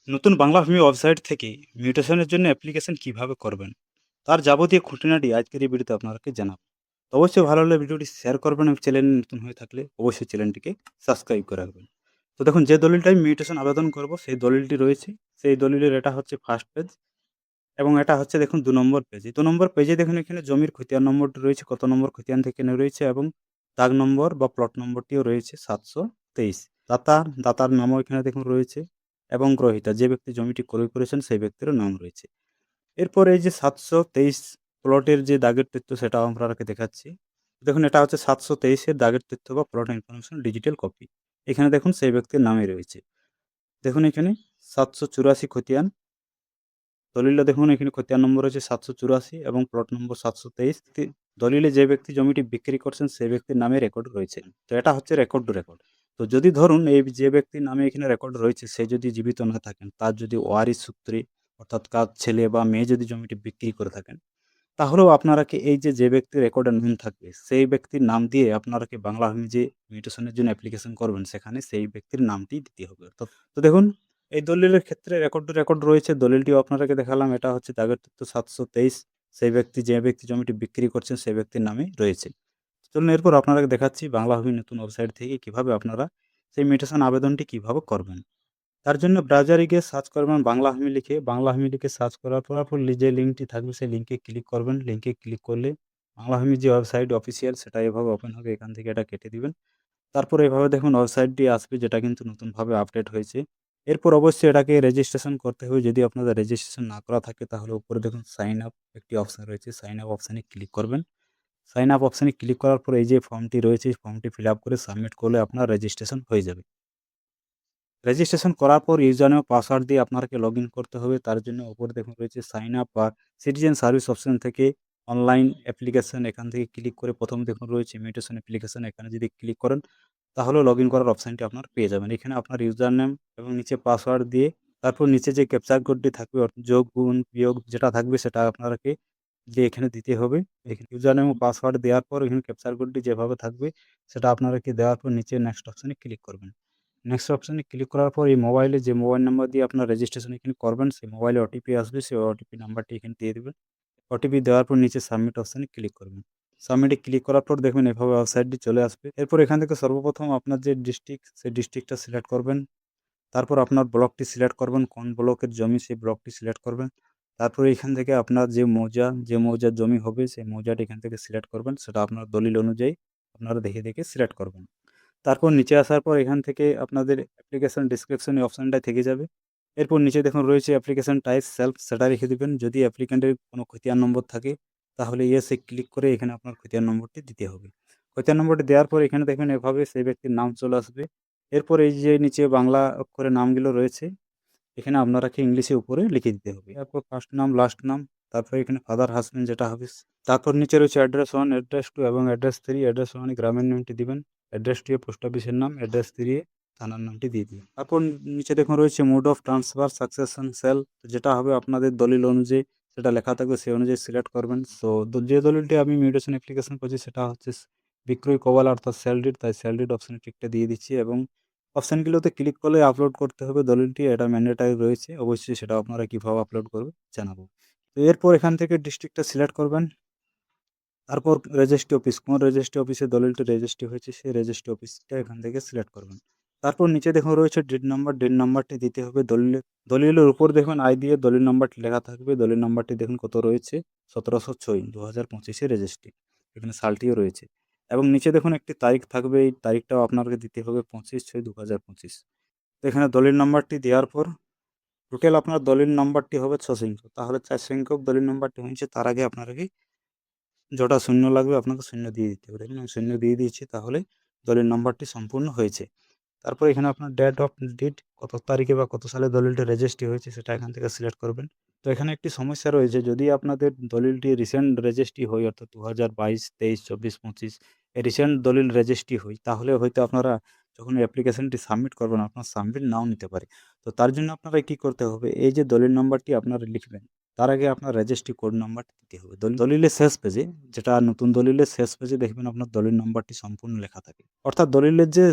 নতুন বাংলা ভূমি ওয়েবসাইট থেকে মিউটেশনের জন্য অ্যাপ্লিকেশন কিভাবে করবেন তার যাবতীয় খুঁটিনাটি আজকের এই ভিডিওতে আপনাকে জানাবো। তো অবশ্যই ভালো হলে ভিডিওটি শেয়ার করবেন এবং চ্যানেল নতুন হয়ে থাকলে অবশ্যই চ্যানেলটিকে সাবস্ক্রাইব করে রাখবেন। তো দেখুন, যে দলিলটা আমি মিউটেশন আবেদন করব সেই দলিলটি রয়েছে। সেই দলিলের এটা হচ্ছে ফার্স্ট পেজ এবং এটা হচ্ছে দেখুন ২ নম্বর পেজ। এই ২ নম্বর পেজে দেখুন এখানে জমির খতিয়ান নম্বরটি রয়েছে, কত নম্বর খতিয়ান থেকে রয়েছে এবং দাগ নম্বর বা প্লট নম্বরটিও রয়েছে ৭২৩। দাতার নামও এখানে দেখুন রয়েছে এবং গ্রহীতা যে ব্যক্তি জমিটি ক্রয় করেছেন সেই ব্যক্তিরও নাম রয়েছে। এরপর এই যে ৭২৩ প্লটের যে দাগের তথ্য সেটাও আপনাকে দেখাচ্ছি। দেখুন, এটা হচ্ছে ৭২৩ এর দাগের তথ্য বা প্লট ইনফরমেশন ডিজিটাল কপি। এখানে দেখুন সেই ব্যক্তির নামই রয়েছে। দেখুন এখানে ৭৮৪ খতিয়ান। দলিলে দেখুন এখানে খতিয়ান নম্বর হচ্ছে ৭৮৪ এবং প্লট নম্বর ৭২৩। দলিলে যে ব্যক্তি জমিটি বিক্রি করছেন সেই ব্যক্তির নামে রেকর্ড রয়েছে। তো এটা হচ্ছে রেকর্ড। তো যদি ধরুন এই যে ব্যক্তির নামে এখানে রেকর্ড রয়েছে সে যদি জীবিত না থাকেন, তার যদি ওয়ারিশ সূত্রে অর্থাৎ কার ছেলে বা মেয়ে যদি জমিটি বিক্রি করে থাকেন, তাহলেও আপনারাকে এই যে ব্যক্তির রেকর্ডে নাম থাকবে সেই ব্যক্তির নাম দিয়ে আপনারাকে বাংলা ভূমি যে মিউটেশনের জন্য অ্যাপ্লিকেশন করবেন সেখানে সেই ব্যক্তির নামটি দিতে হবে। তো দেখুন, এই দলিলের ক্ষেত্রে রেকর্ড রয়েছে। দলিলটিও আপনাদেরকে দেখালাম। এটা হচ্ছে দাগের তথ্য ৭২৩। যে ব্যক্তি জমিটি বিক্রি করছেন সেই ব্যক্তির নামে রয়েছে। চলুন এরপর আপনাদেরকে দেখাচ্ছি বাংলা ভূমি নতুন ওয়েবসাইট থেকে কিভাবে আপনারা সেই মিউটেশন আবেদনটি কিভাবে করবেন। তার জন্য ব্রাউজারে গিয়ে সার্চ করবেন বাংলা ভূমি লিখে সার্চ করার পর যে লিঙ্কটি থাকবে সেই লিঙ্কে ক্লিক করবেন। লিঙ্কে ক্লিক করলে বাংলা ভূমির যে ওয়েবসাইট অফিসিয়াল সেটা এভাবে ওপেন হবে। এখান থেকে এটা কেটে দিবেন। তারপর এভাবে দেখুন ওয়েবসাইটটি আসবে, যেটা কিন্তু নতুনভাবে আপডেট হয়েছে। এরপর অবশ্যই এটাকে রেজিস্ট্রেশন করতে হবে। যদি আপনাদের রেজিস্ট্রেশন না করা থাকে তাহলে উপরে দেখুন সাইন আপ একটি অপশন রয়েছে। সাইন আপ অপশানে ক্লিক করবেন। সাইন আপ অপশানে ক্লিক করার পর এই যে ফর্মটি রয়েছে এই ফর্মটি ফিল আপ করে সাবমিট করলে আপনার রেজিস্ট্রেশন হয়ে যাবে। রেজিস্ট্রেশন করার পর ইউজার নেম ও পাসওয়ার্ড দিয়ে আপনাকে লগইন করতে হবে। তার জন্য উপরে দেখুন রয়েছে সাইন আপ বা সিটিজেন সার্ভিস অপশন থেকে অনলাইন অ্যাপ্লিকেশন, এখান থেকে ক্লিক করে প্রথমে দেখুন রয়েছে মিউটেশন অ্যাপ্লিকেশন, এখানে যদি ক্লিক করেন তাহলেও লগইন করার অপশানটি আপনার পেয়ে যাবেন। এখানে আপনার ইউজার নেম এবং নিচে পাসওয়ার্ড দিয়ে তারপর নিচে যে ক্যাপচার কোডটি থাকবে যোগ, গুণ, বিয়োগ যেটা থাকবে সেটা আপনাকে যে এখানে দিতে হবে। এখানে ইউজার নেম ও পাসওয়ার্ড দেওয়ার পর এখানে ক্যাপচার কোডটি যেভাবে থাকবে সেটা আপনাকে দেওয়ার পর নিচে নেক্সট অপশানে ক্লিক করবেন। নেক্সট অপশানে ক্লিক করার পর এই মোবাইলে যে মোবাইল নাম্বার দিয়ে আপনার রেজিস্ট্রেশন এখানে করবেন সেই মোবাইলে ওটিপি আসবে, সেই ওটিপি নাম্বারটি এখানে দিয়ে দেবেন। ওটিপি দেওয়ার পর নিচে সাবমিট অপশানে ক্লিক করবেন। সাবমিটে ক্লিক করার পর দেখবেন এভাবে ওয়েবসাইটটি চলে আসবে। এরপর এখান থেকে সর্বপ্রথম আপনার যে ডিস্ট্রিক্ট সেই ডিস্ট্রিক্টটা সিলেক্ট করবেন। তারপর আপনার ব্লকটি সিলেক্ট করবেন, কোন ব্লকের জমি সেই ব্লকটি সিলেক্ট করবেন। তারপরে এখান থেকে আপনার যে মৌজার জমি হবে সেই মৌজাটি এখান থেকে সিলেক্ট করবেন। সেটা আপনার দলিল অনুযায়ী আপনারা দেখে সিলেক্ট করবেন। তারপর নিচে আসার পর এখান থেকে আপনাদের অ্যাপ্লিকেশন ডেসক্রিপশন এই অপশানটা থেকে যাবে। এরপর নিচে দেখুন রয়েছে অ্যাপ্লিকেশন টাইপ সেলফ, সেটা রেখে দিবেন। যদি অ্যাপ্লিক্যান্টের কোনো খতিয়ান নম্বর থাকে তাহলে ইয়েসে ক্লিক করে এখানে আপনার খতিয়ান নম্বরটি দিতে হবে। খতিয়ান নম্বরটি দেওয়ার পর এখানে দেখবেন এভাবে সেই ব্যক্তির নাম চলে আসবে। এরপর এই যে নিচে বাংলা অক্ষরে নামগুলো রয়েছে এখানে আপনারাকে ইংলিশে উপরে লিখে দিতে হবে। তারপর ফার্স্ট নাম, লাস্ট নাম, তারপর এখানে ফাদার হাসব্যান্ড যেটা হবে। তারপর নিচে রয়েছে অ্যাড্রেস 1, অ্যাড্রেস 2 এবং অ্যাড্রেস 3। অ্যাড্রেস 1 এ গ্রামের নামটি দিবেন, অ্যাড্রেস 2 এ পোস্ট অফিসের নাম, অ্যাড্রেস 3 এ থানার নামটি দিয়ে দিবেন। তারপর নিচে দেখুন রয়েছে mode of transfer succession cell, যেটা হবে আপনাদের দলিল অনুযায়ী সেটা লেখা থাকবে সেই অনুযায়ী সিলেক্ট করবেন। সো যে দলিলটি আমি মিউটেশন অ্যাপ্লিকেশন করছি সেটা হচ্ছে বিক্রয় কবাল অর্থাৎ সেল ডিড, তাই সেল ডিড অপশনে টিকটা দিয়ে দিচ্ছি এবং অপশানগুলোতে ক্লিক করলে আপলোড করতে হবে দলিলটি, এটা ম্যান্ডেটরি রয়েছে। অবশ্যই সেটা আপনারা কীভাবে আপলোড করবেন জানাবো। তো এরপর এখান থেকে ডিস্ট্রিক্টটা সিলেক্ট করবেন। তারপর রেজিস্ট্রি অফিস, কোন রেজিস্ট্রি অফিসে দলিলটি রেজিস্ট্রি হয়েছে সেই রেজিস্ট্রি অফিসটা এখান থেকে সিলেক্ট করবেন। তারপর নিচে দেখুন রয়েছে ডিড নাম্বারটি দিতে হবে দলিলের উপর দেখুন আই দিয়ে দলিল নাম্বারটি লেখা থাকবে। দলিল নাম্বারটি দেখুন কত রয়েছে, ১৭০৬ ২০২৫ রেজিস্ট্রি, এখানে সালটিও রয়েছে এবং নিচে দেখুন একটি তারিখ থাকবে, এই তারিখটাও আপনাকে দিতে হবে ২৫/৬/২০২৫। তো এখানে দলিল নাম্বারটি দেওয়ার পর টোটাল আপনার দলিল নাম্বারটি হবে ৬ সংখ্যক, তাহলে ৪ সংখ্যক দলিল নাম্বারটি হয়েছে। তার আগে আপনাকে যটা শূন্য লাগবে আপনাকে শূন্য দিয়ে দিতে হবে। দেখুন আমি শূন্য দিয়ে দিয়েছি, তাহলে দলিল নাম্বারটি সম্পূর্ণ হয়েছে। তারপর এখানে আপনার ডেট অফ ডিড, কত তারিখে বা কত সালে দলিলটি রেজিস্ট্রি হয়েছে সেটা এখান থেকে সিলেক্ট করবেন। তো এখানে একটি সমস্যা রয়েছে, যদি আপনাদের দলিলটি রিসেন্ট রেজিস্ট্রি হয় অর্থাৎ ২০২২, ২৩, ২৪, ২৫ এই রিসেন্ট দলিল রেজিস্ট্রি হয়, তাহলে হয়তো আপনারা যখন অ্যাপ্লিকেশনটি সাবমিট করবেন আপনার সাবমিট নাও নিতে পারে। তো তার জন্য আপনারা কী করতে হবে, এই যে দলিল নাম্বারটি আপনারা লিখবেন তার আগে আপনার রেজিস্ট্রি কোড নাম্বারটি দিতে হবে। দলিলের শেষ পেজে, যেটা নতুন দলিলের শেষ পেজে দেখবেন আপনার দলিল নাম্বারটি সম্পূর্ণ লেখা থাকে। অর্থাৎ দলিলের যে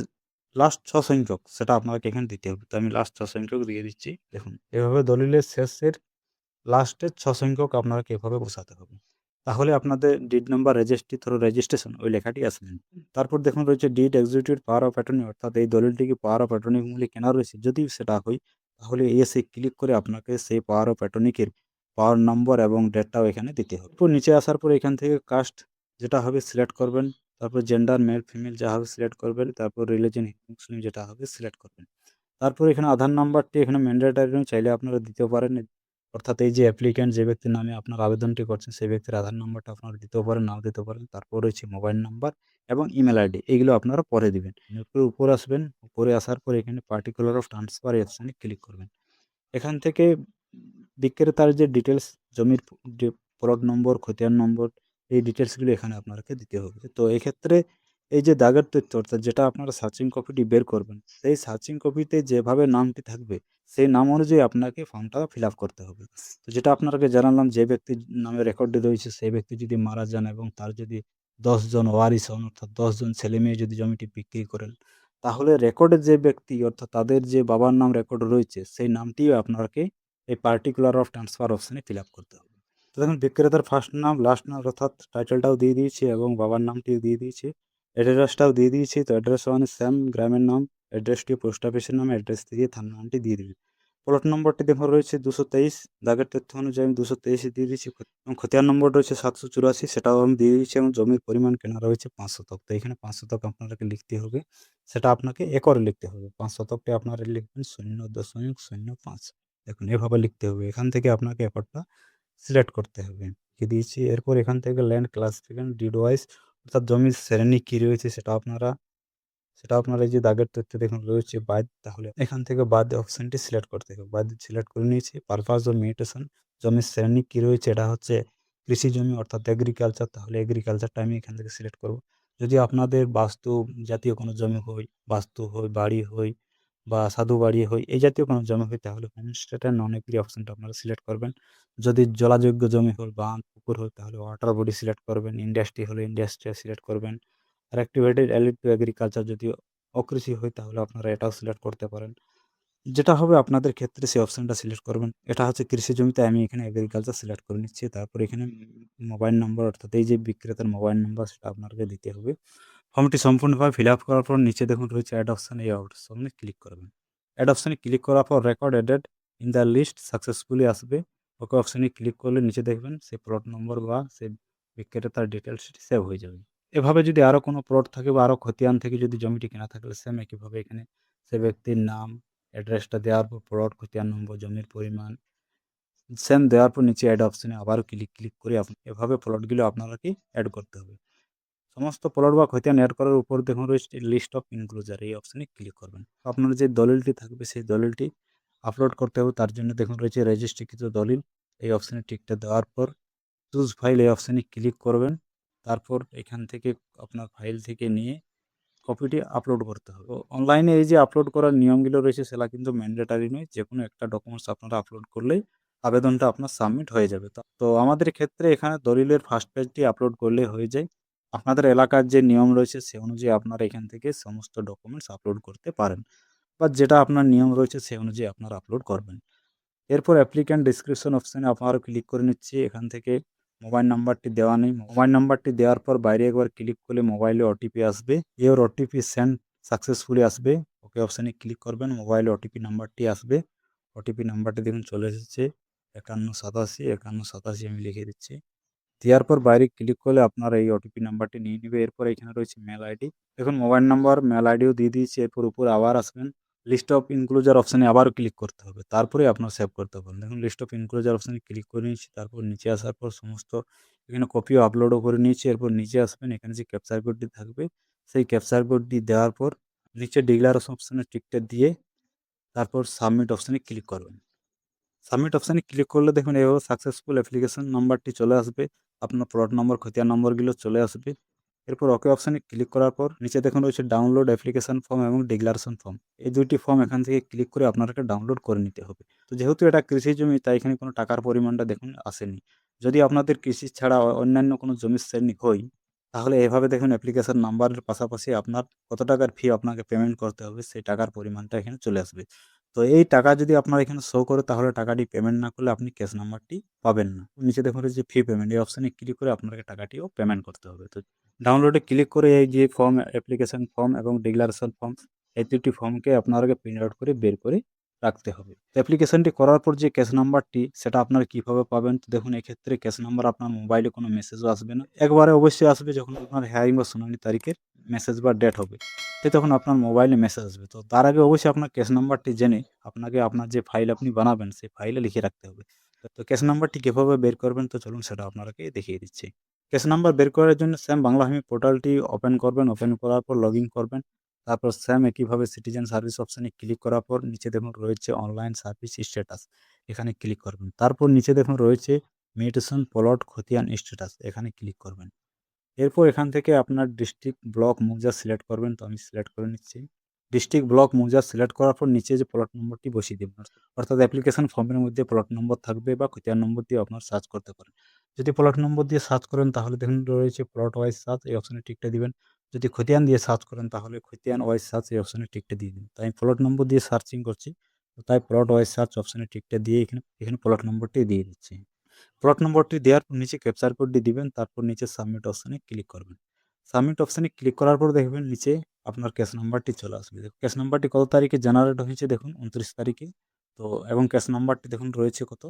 লাস্ট ৬ সংখ্যক সেটা আপনাকে এখানে দিতে হবে। তো আমি লাস্ট ৬ সংখ্যক দিয়ে দিচ্ছি। দেখুন এভাবে দলিলের শেষের লাস্টের ৬ সংখ্যক আপনাকে এভাবে বসাতে হবে। তাহলে আপনাদের did number registry through registration ওই লেখাটি আসবে। তারপর দেখুন রয়েছে did executed power of attorney, অর্থাৎ এই দলিলটি কি পাওয়ার অফ অ্যাটর্নি মূল্যে কেনা রয়েছে? যদি সেটা হয় তাহলে এসে ক্লিক করে আপনাকে সেই পাওয়ার অফ অ্যাটর্নির পাওয়ার নম্বর এবং ডেটটাও এখানে দিতে হবে। এরপর নিচে আসার পর এখান থেকে কাস্ট যেটা হবে সিলেক্ট করবেন। তারপর জেন্ডার মেল ফিমেল যা হবে সিলেক্ট করবেন। তারপর রিলিজিয়ন মুসলিম যেটা হবে সিলেক্ট করবেন। তারপর এখানে আধার নাম্বারটি এখানে ম্যান্ডেটরি নয়, চাইলে আপনারা দিতেও পারেন। অর্থাৎ এই যে অ্যাপ্লিক্যান্ট যে ব্যক্তির নামে আপনার আবেদনটি করছেন সেই ব্যক্তির আধার নাম্বারটা আপনারা দিতেও পারেন, নাও দিতে পারেন। তারপর রয়েছে মোবাইল নাম্বার এবং ইমেল আইডি, এইগুলো আপনারা পরে দিবেন। এরপর উপরে আসবেন, উপরে আসার পর এখানে পার্টিকুলার অফ ট্রান্সফার এই অপশানে ক্লিক করবেন। এখান থেকে বিক্রেতার যে ডিটেলস, জমির যে প্লট নম্বর, খতিয়ান নম্বর, এই ডিটেলসগুলো এখানে আপনাকে দিতে হবে। তো এক্ষেত্রে এই যে দাগের তথ্য, অর্থাৎ যেটা আপনারা সার্চিং কপিটি বের করবেন, সেই সার্চিং কপিতে যেভাবে নামটি থাকবে সেই নাম অনুযায়ী আপনাকে ফর্মটা ফিল আপ করতে হবে। তো যেটা আপনাকে জানালাম, যে ব্যক্তির নামে রেকর্ডে রয়েছে সেই ব্যক্তি যদি মারা যান এবং তার যদি ১০ জন ওয়ারিশ হন, অর্থাৎ ১০ জন ছেলেমেয়ে যদি জমিটি বিক্রি করেন, তাহলে রেকর্ডে যে ব্যক্তি, অর্থাৎ তাদের যে বাবার নাম রেকর্ড রয়েছে সেই নামটিও আপনাকে এই পার্টিকুলার অফ ট্রান্সফার অপশানে ফিল আপ করতে হবে। তো দেখুন বিক্রেতার ফার্স্ট নাম, লাস্ট নাম, অর্থাৎ টাইটেলটাও দিয়ে দিয়েছি এবং বাবার নামটিও দিয়ে দিয়েছি, অ্যাড্রেসটাও দিয়ে দিয়েছি। তো অ্যাড্রেস মানে সেম, গ্রামের নাম, অ্যাড্রেসটি পোস্ট অফিসের নাম, অ্যাড্রেস দিয়ে থানার নামটি দিয়ে দিবি। প্লট নম্বরটি দেখুন রয়েছে ২২৩, দাগের তথ্য অনুযায়ী আমি ২২৩ দিয়ে দিয়েছি এবং খতিয়ান নম্বর রয়েছে ৭৮৪, সেটাও আমি দিয়ে দিয়েছি এবং জমির পরিমাণ কেনা রয়েছে ৫ শতক। তো এখানে ৫ শতক আপনাকে লিখতে হবে, সেটা আপনাকে একরে লিখতে হবে। ৫ শতকটি আপনারা লিখবেন ০.০৫। দেখুন এভাবে লিখতে হবে। এখান থেকে আপনাকে একরটা সিলেক্ট করতে হবে। লিখে দিয়েছি। এরপর এখান থেকে ল্যান্ড ক্লাসিফিকেশন ডিড ওয়াইজ, অর্থাৎ জমির শ্রেণী কী রয়েছে সেটা আপনারা এই যে দাগের তথ্য দেখুন রয়েছে বাদ, তাহলে এখান থেকে বাদ অপশানটি সিলেক্ট করতে হবে। বাদ সিলেক্ট করে নিয়েছি। পারপাস অফ মিউটেশন, জমির শ্রেণী কী রয়েছে, এটা হচ্ছে কৃষি জমি অর্থাৎ এগ্রিকালচার, তাহলে এগ্রিকালচারটা আমি এখান থেকে সিলেক্ট করব। যদি আপনাদের বাস্তু জাতীয় কোনো জমি হয়, বাস্তু হয়, বাড়ি হয় বা সাধু বাড়ি হয়, এই জাতীয় কোনো জমি হয় তাহলে হোমস্টেড অ্যান্ড নন এগ্রি অপশানটা আপনারা সিলেক্ট করবেন। যদি জলাযোগ্য জমি হয়, বাঁধ পুকুর হয় তাহলে ওয়াটার বডি সিলেক্ট করবেন। ইন্ডাস্ট্রি হলে ইন্ডাস্ট্রিয়াল সিলেক্ট করবেন। আর অ্যাক্টিভেটেড অ্যালিড টু এগ্রিকালচার যদি অকৃষি হয় তাহলে আপনারা এটাও সিলেক্ট করতে পারেন। যেটা হবে আপনাদের ক্ষেত্রে সেই অপশানটা সিলেক্ট করবেন। এটা হচ্ছে কৃষি জমিতে, আমি এখানে এগ্রিকালচার সিলেক্ট করে নিচ্ছি। তারপর এখানে মোবাইল নম্বর, অর্থাৎ এই যে বিক্রেতার মোবাইল নম্বর সেটা আপনাকে দিতে হবে। ফর্মটি সম্পূর্ণভাবে ফিল আপ করার পর নিচে দেখুন রয়েছে অ্যাড অপশান, এই অপশানে ক্লিক করবেন। অ্যাড অপশানে ক্লিক করার পর record added in the list successfully আসবে। ওকে অপশানে ক্লিক করলে নিচে দেখবেন সেই প্লট নম্বর বা সেই বিক্রেতার ডিটেলস সেভ হয়ে যাবে। এভাবে যদি আরও কোনো প্লট থাকে বা আরও খতিয়ান থেকে যদি জমিটি কেনা থাকলে সেম একইভাবে এখানে সে ব্যক্তির নাম, অ্যাড্রেসটা দেওয়ার পর প্লট, খতিয়ান নম্বর, জমির পরিমাণ সেম দেওয়ার পর নিচে অ্যাড অপশানে আবারও ক্লিক করে এভাবে প্লটগুলো আপনাকে অ্যাড করতে হবে। সমস্ত প্লট বা খতিয়ান এড করার উপর দেখুন রয়েছে লিস্ট অফ ইনক্লোজার, এই অপশানে ক্লিক করবেন। আপনার যে দলিলটি থাকবে সেই দলিলটি আপলোড করতে হবে। তার জন্য দেখুন রয়েছে রেজিস্ট্রিকৃত দলিল, এই অপশানে টিকটা দেওয়ার পর চুজ ফাইল এই অপশানে ক্লিক করবেন। তারপর এখান থেকে আপনার ফাইল থেকে নিয়ে কপিটি আপলোড করতে হবে। অনলাইনে এই যে আপলোড করার নিয়মগুলো রয়েছে সেটা কিন্তু ম্যান্ডেটারি নয়, যে কোনো একটা ডকুমেন্টস আপনারা আপলোড করলেই আবেদনটা আপনার সাবমিট হয়ে যাবে। তো আমাদের ক্ষেত্রে এখানে দলিলের ফার্স্ট পেজটি আপলোড করলেই হয়ে যায়। আপনাদের এলাকার যে নিয়ম রয়েছে সে অনুযায়ী আপনারা এখান থেকে সমস্ত ডকুমেন্টস আপলোড করতে পারেন, বা যেটা আপনার নিয়ম রয়েছে সে অনুযায়ী আপনারা আপলোড করবেন। এরপর অ্যাপ্লিক্যান্ট ডিসক্রিপশন অপশানে আপনারা ক্লিক করে নিচ্ছি। এখান থেকে মোবাইল নাম্বারটি দেওয়া নেই, মোবাইল নাম্বারটি দেওয়ার পর বাইরে একবার ক্লিক করলে মোবাইলে ওটিপি আসবে। ইওর ওটিপি সেন্ড সাকসেসফুলি আসবে। ওকে অপশানে ক্লিক করবেন, মোবাইলে ওটিপি নাম্বারটি আসবে। ওটিপি নাম্বারটি দেখুন চলে এসেছে 5187 আমি লিখে দিচ্ছি। দেওয়ার পর বাইরে ক্লিক করলে আপনার এই ওটিপি নাম্বারটি নিয়ে নেবে। এরপর এখানে রয়েছে মেল আইডি, দেখুন মোবাইল নাম্বার, মেল আইডিও দিয়ে দিয়েছি। এরপর উপরে আবার আসবেন, লিস্ট অফ ইনক্লোজার অপশানে আবারও ক্লিক করতে হবে, তারপরে আপনার সেভ করতে পারেন। দেখুন লিস্ট অফ ইনক্লোজার অপশানে ক্লিক করে নিয়েছি। তারপর নিচে আসার পর সমস্ত এখানে কপিও আপলোডও করে নিয়েছি। এরপর নিচে আসবেন, এখানে যে ক্যাপচার কোডটি থাকবে সেই ক্যাপচার কোডটি দেওয়ার পর নিচে ডিক্লারেশন অপশানে টিকটা দিয়ে তারপর সাবমিট অপশানে ক্লিক করবেন। সাবমিট অপশানে ক্লিক করলে দেখুন এভাবে সাকসেসফুল অ্যাপ্লিকেশন নাম্বারটি চলে আসবে, আপনার প্লট নম্বর, খতিয়ান নম্বরগুলো চলে আসবে। এরপর ওকে অপশানে ক্লিক করার পর নিচে দেখুন রয়েছে ডাউনলোড অ্যাপ্লিকেশন ফর্ম এবং ডিক্লারেশন ফর্ম, এই দুইটি ফর্ম এখান থেকে ক্লিক করে আপনাকে ডাউনলোড করে নিতে হবে। তো যেহেতু এটা কৃষি জমি তাই এখানে কোনো টাকার পরিমাণটা দেখুন আসেনি। যদি আপনাদের কৃষি ছাড়া অন্যান্য কোনো জমির শ্রেণী হয় তাহলে এভাবে দেখুন অ্যাপ্লিকেশন নাম্বারের পাশাপাশি আপনার কত টাকার ফি আপনাকে পেমেন্ট করতে হবে সেই টাকার পরিমাণটা এখানে চলে আসবে। তো এই টাকা যদি আপনার এখানে শো করে তাহলে টাকাটি পেমেন্ট না করলে আপনি ক্যাশ নাম্বারটি পাবেন না। নিচে দেখুন যে ফি পেমেন্ট এই অপশনে ক্লিক করে আপনাকে টাকাটিও পেমেন্ট করতে হবে। তো ডাউনলোডে ক্লিক করে এই যে ফর্ম, অ্যাপ্লিকেশন ফর্ম এবং ডিক্লারেশন ফর্ম, এই ২ টি ফর্মকে আপনাকে প্রিন্ট আউট করে বের করে রাখতে হবে। তো অ্যাপ্লিকেশনটি করার পর যে ক্যাশ নাম্বারটি সেটা আপনারা কিভাবে পাবেন? তো দেখুন এক্ষেত্রে ক্যাশ নাম্বার আপনার মোবাইলে কোনো মেসেজও আসবে না। একবারে অবশ্যই আসবে যখন আপনার হেয়ারিং বা শুনানি তারিখের মেসেজ বা ডেট হবে। তখন আপনার মোবাইলে মেসেজ আসবে। তো তার আগে অবশ্যই আপনার ক্যাশ নাম্বারটি জেনে আপনাকে আপনার যে ফাইল আপনি বানাবেন সেই ফাইলে লিখে রাখতে হবে। তো ক্যাশ নাম্বারটি কিভাবে বের করবেন? তো চলুন সেটা আপনাকে দেখিয়ে দিচ্ছি। ক্যাশ নাম্বার বের করার জন্য সেম বাংলাভূমি পোর্টালটি ওপেন করবেন। ওপেন করার পর লগইন করবেন। তারপর সেম একইভাবে সিটিজেন সার্ভিস অপশনে ক্লিক করার পর নিচে দেখুন রয়েছে অনলাইন সার্ভিস স্ট্যাটাস, এখানে ক্লিক করবেন। তারপর নিচে দেখুন রয়েছে মিউটেশন প্লট খতিয়ান স্ট্যাটাস, এখানে ক্লিক করবেন। এরপর এখান থেকে আপনার ডিস্ট্রিক্ট, ব্লক, মৌজা সিলেক্ট করবেন। তো আমি সিলেক্ট করে নিচ্ছি। ডিস্ট্রিক্ট, ব্লক, মৌজা সিলেক্ট করার পর নিচে যে প্লট নম্বরটি বসিয়ে দিবেন। অর্থাৎ অ্যাপ্লিকেশন ফর্মের মধ্যে প্লট নম্বর থাকবে বা খতিয়ান নম্বর দিয়ে আপনার সার্চ করতে পারেন। যদি প্লট নম্বর দিয়ে সার্চ করেন তাহলে দেখুন রয়েছে প্লট ওয়াইজ সার্চ, এই অপশনে টিকটা দিবেন। যদি খতিয়ান দিয়ে সার্চ করেন তাহলে খতিয়ান ওয়াইজ সার্চ, এই অপশনে টিকটা দিয়ে দিন। তাই আমি প্লট নম্বর দিয়ে সার্চিং করছি। তো তাই প্লট ওয়াইজ সার্চ অপশনে টিকটা দিয়ে এখানে প্লট নম্বরটি দিয়ে দিচ্ছি। প্লট নম্বরটি দেওয়ার পর নিচে ক্যাপচার কোডটি দিবেন। তারপর নিচে সাবমিট অপশনে ক্লিক করবেন। সাবমিট অপশনে ক্লিক করার পর দেখবেন নিচে আপনার ক্যাশ নাম্বারটি চলে আসবে। ক্যাশ নাম্বারটি কত তারিখে জেনারেট হয়েছে দেখুন ২৯ তারিখে। তো এবং ক্যাশ নাম্বারটি দেখুন রয়েছে কত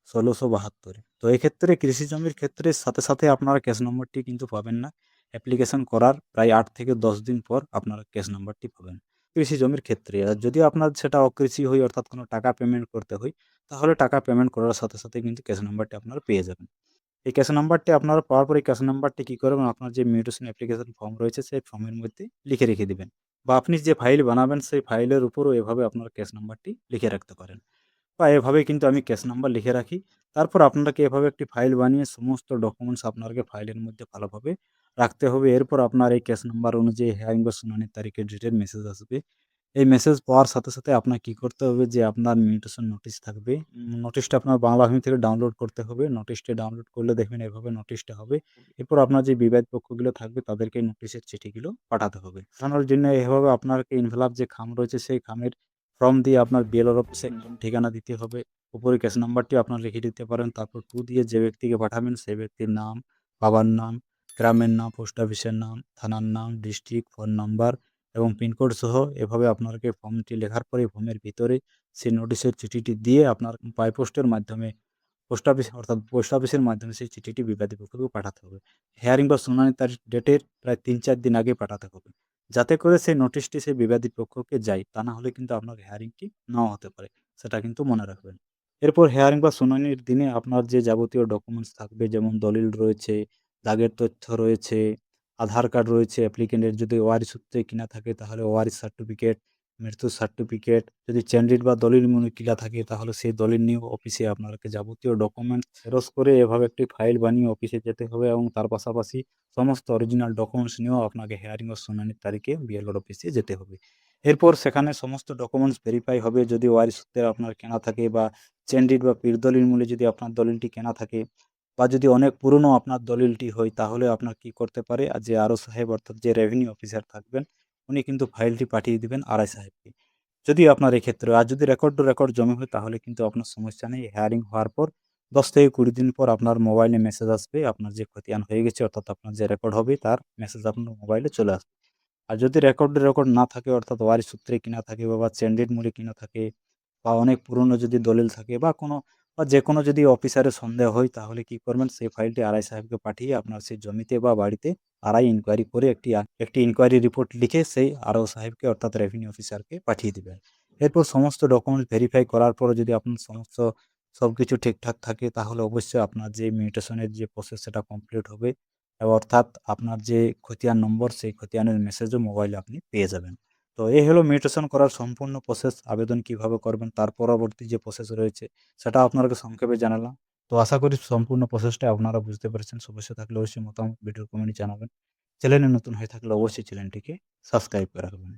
১৬৭২। তো এক্ষেত্রে কৃষি জমির ক্ষেত্রে সাথে আপনারা ক্যাশ নাম্বারটি কিন্তু পাবেন না। অ্যাপ্লিকেশন করার প্রায় ৮ থেকে ১০ দিন পর আপনারা ক্যাশ নাম্বারটি পাবেন কৃষি জমির ক্ষেত্রে। আর যদি আপনার সেটা অকৃষি হয় অর্থাৎ কোনো টাকা পেমেন্ট করতে হয় তাহলে টাকা পেমেন্ট করার সাথে কিন্তু ক্যাশ নাম্বারটি আপনারা পেয়ে যাবেন। এই ক্যাশ নাম্বারটি আপনারা পাওয়ার পরে এই ক্যাশ নাম্বারটি কি করবেন? আপনার যে মিউটেশন অ্যাপ্লিকেশন ফর্ম রয়েছে সেই ফর্মের মধ্যে লিখে রেখে দিবেন। বা আপনি যে ফাইল বানাবেন সেই ফাইলের উপরও এভাবে আপনার ক্যাশ নাম্বারটি লিখে রাখতে পারেন। বা এভাবেই কিন্তু আমি ক্যাশ নাম্বার লিখে রাখি। তারপর আপনাকে এভাবে একটি ফাইল বানিয়ে সমস্ত ডকুমেন্টস আপনাকে ফাইলের মধ্যে ভালোভাবে রাখতে হবে। এরপর আপনার এই ক্যাশ নাম্বার অনুযায়ী হেয়ারিং বা শুনানির তারিখের ডেটের মেসেজ আসবে। এই মেসেজ পাওয়ার সাথে আপনার কি করতে হবে যে আপনার মিউটেশন নোটিশ থাকবে। নোটিশটা আপনার বাংলাভূমি থেকে ডাউনলোড করতে হবে। নোটিশটি ডাউনলোড করলে দেখবেন এভাবে নোটিশটা হবে। এরপর আপনার যে বিবাদ পক্ষগুলো থাকবে তাদেরকে নোটিশের চিঠিগুলো পাঠাতে হবে। পাঠানোর জন্য এভাবে আপনাকে এনভেলাপ যে খাম রয়েছে সেই খামের ফর্ম দিয়ে আপনার বিএলআর অফিসে ঠিকানা দিতে হবে। উপরে ক্যাশ নাম্বারটি আপনারা লিখে দিতে পারেন। তারপর টু দিয়ে যে ব্যক্তিকে পাঠাবেন সেই ব্যক্তির নাম, বাবার নাম, গ্রামের নাম, পোস্ট অফিসের নাম, থানার নাম, ডিস্ট্রিক্ট, ফোন নাম্বার এবং পিনকোড সহ এভাবে আপনাকে ফর্মটি লেখার পরে ফর্মের ভিতরে সেই নোটিশের চিঠিটি দিয়ে আপনার বাই পোস্টের মাধ্যমে পোস্ট অফিসের মাধ্যমে সেই চিঠিটি বিবাদী পক্ষকে পাঠাতে হবে। হেয়ারিং বা শুনানির তারিখ ডেটের প্রায় ৩-৪ দিন আগে পাঠাতে হবে। যাতে করে সেই নোটিশটি সেই বিবাদী পক্ষকে যায়। তা না হলে কিন্তু আপনার হেয়ারিংটি নাও হতে পারে। সেটা কিন্তু মনে রাখবেন। এরপর হেয়ারিং বা শুনানির দিনে আপনার যে যাবতীয় ডকুমেন্টস থাকবে যেমন দলিল রয়েছে, দাগের তথ্য রয়েছে, আধার কার্ড রয়েছে, অ্যাপ্লিকেন্টের যদি ওয়ারিশ সূত্রে কিনা থাকে তাহলে ওয়ারিশ সার্টিফিকেট, মৃত্যুর সার্টিফিকেট, যদি চেনডিড বা দলিল কিনা থাকে তাহলে সেই দলিল নিয়েও অফিসে আপনাকে যাবতীয় ডকুমেন্টস জেরক্স করে এভাবে একটি ফাইল বানিয়ে অফিসে যেতে হবে এবং তার পাশাপাশি সমস্ত অরিজিনাল ডকুমেন্টস নিয়েও আপনাকে হেয়ারিং ও শুনানির তারিখে বিএলওর অফিসে যেতে হবে। এরপর সেখানে সমস্ত ডকুমেন্টস ভেরিফাই হবে যদি ওয়ারিশ সূত্রে আপনার কেনা থাকে বা চেনডিড বা পীর দলিল মূলে যদি আপনার দলিলটি কেনা থাকে বা যদি অনেক পুরনো আপনার দলিলটি হয় তাহলে আপনার কি করতে পারে যে আরও সাহেব অর্থাৎ যে রেভিনিউ অফিসার থাকবেন উনি কিন্তু ফাইলটি পাঠিয়ে দিবেন আরআই সাহেবকে। যদি আপনার এক্ষেত্রে আর যদি রেকর্ড টু রেকর্ড জমা হয় তাহলে কিন্তু আপনার সমস্যা নেই। হেয়ারিং হওয়ার পর ১০ থেকে ২০ দিন পর আপনার মোবাইলে মেসেজ আসবে আপনার যে খতিয়ান হয়ে গেছে অর্থাৎ আপনার যে রেকর্ড হবে তার মেসেজ আপনার মোবাইলে চলে আসবে। আর যদি রেকর্ড টু রেকর্ড না থাকে অর্থাৎ ওয়ারিশ সূত্রে কিনা থাকে বা চেনডিড মূলে কিনা থাকে বা অনেক পুরনো যদি দলিল থাকে বা কোনো বা যেকোনো যদি অফিসারের সন্দেহ হয় তাহলে কি করবেন সেই ফাইলটি আরআই সাহেবকে পাঠিয়ে আপনার সেই জমিতে বা বাড়িতে আরআই ইনকোয়ারি করে একটি ইনকোয়ারি রিপোর্ট লিখে সেই আরও সাহেবকে অর্থাৎ রেভিনিউ অফিসারকে পাঠিয়ে দিবেন। এরপর সমস্ত ডকুমেন্টস ভেরিফাই করার পরে যদি আপনার সবকিছু ঠিকঠাক থাকে তাহলে অবশ্যই আপনার যে মিউটেশনের যে প্রসেস সেটা কমপ্লিট হবে অর্থাৎ আপনার যে খতিয়ান নম্বর সেই খতিয়ানের মেসেজও মোবাইলে আপনি পেয়ে যাবেন। তো এই হলো মিউটেশন করার সম্পূর্ণ প্রসেস। আবেদন কিভাবে করবেন তার পরবর্তী যে প্রসেস রয়েছে সেটা আপনাকে সংক্ষেপে জানালাম। তো আশা করি সম্পূর্ণ প্রসেসটা আপনারা বুঝতে পেরেছেন। সমস্যা থাকলে অবশ্যই মতামত ভিডিওর কমেন্টে জানাবেন। চ্যানেলে নতুন হয়ে থাকলে অবশ্যই চ্যানেলটিকে সাবস্ক্রাইব করে রাখবেন।